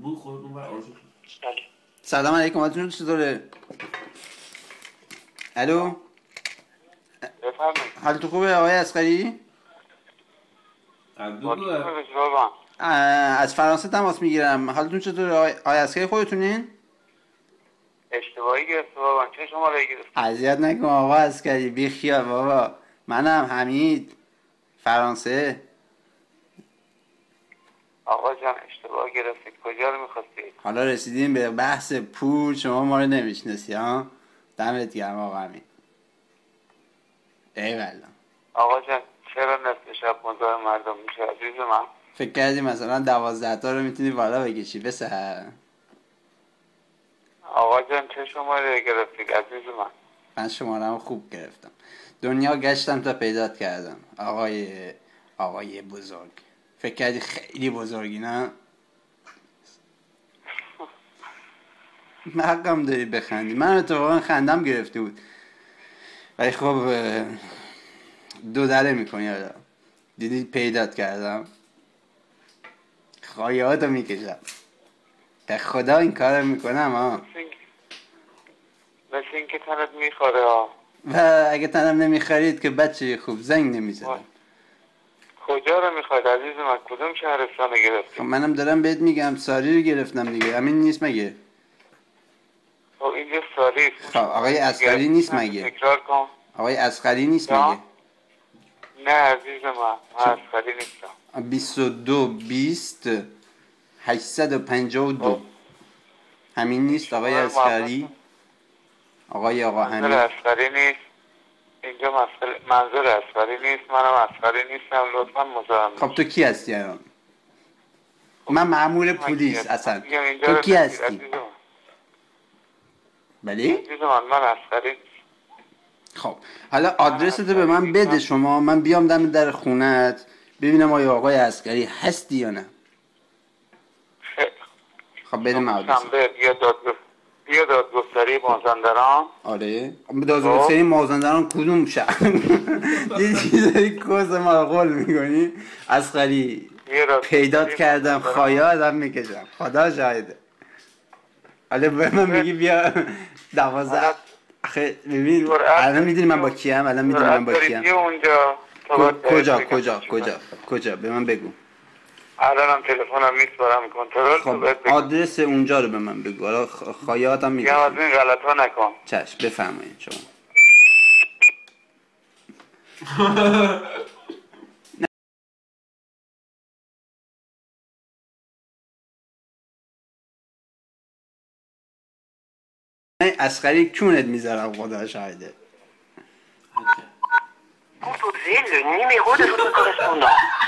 بو خودتون و آرزو. سلام علیکم، حالتون چطوره؟ الو بفرمایید. حالتون خوبه آقای عسکری؟ از فرانسه تماس میگیرم. حالتون چطوره آقای عسکری؟ خودتونین؟ اشتباهی گرفت بابا. چه شماره گرفت؟ اذیت نکن آقا عسکری، بی خیال بابا. منم حمید، فرانسه. آقا جان اشتباه گرفتید. کجا رو می‌خواستید؟ حالا رسیدیم به بحث پول، شما ما رو نمیشناسی ها؟ دمت گرم آقا حمید. ایوالله. آقا جان چرا نصف شب مزاحم مردم میشه عزیز من؟ فکر کردی مثلا 12 تا رو میتونی بالا بکشی به سحر؟ آقا جان چه شماره گرفتید عزیز من؟ من شماره‌مو خوب گرفتم. دنیا گشتم تا پیدات کردم آقای بزرگ. فکر کردی خیلی بزرگی نه؟ حقم داری بخندی. من اتفاقا خندم گرفته بود، ولی خب دو دره میکنی. حالا دیدی پیدات کردم، خواهیاتو میکشم. به خدا این کار میکنم ها. مثل این که تنت میخوره ها. و اگه تنم نمیخرید که بچه خوب زنگ نمیزدم. کجا رو میخواید عزیز من؟ کدوم شهرستان رو گرفتید؟ خب منم دارم بهت میگم ساری رو گرفتم دیگه. همین نیست مگه؟ خب اینجا ساری است. خب آقای عسکری نیست مگه؟ تکرار کن. آقای عسکری نیست مگه؟ نه عزیز من عسکری نیستم. 22 20 852. همین نیست آقای عسکری؟ آقا همین منظور عسکری نیست. اینجا منظور عسکری نیست. منم عسکری نیستم. لطفا مزاحم نشید. خب تو کی هستی الان؟ من مأمور پلیس اصلا. تو کی هستی؟ بله؟ عزیز من عسکری نیستم. خب حالا آدرستو به من بده شما، من بیام دم در خونت ببینم آیا آقای عسکری هستی یا نه. خب بده من آدرس. بیا دادگستری مازندران. آره دادگستری مازندران کدوم شهر؟ دیدی داری کوز ما رو قول میکنی؟ عسکری پیدات کردم، خواهیاتم میکشم، خدا شاهده. حالا به من میگی بیا 12. آخه ببین الان میدونی من با کیم؟ کجا به من بگو. الانم تلفنم میسپارم کنترل. خب آدرس اونجا رو به من بگو. حالا خواهیاتم میگم. از این غلطا نکن. چشم بفرمایید شما. عسکری کونت میذارم خدا شاهده. Composez le numéro de votre correspondant.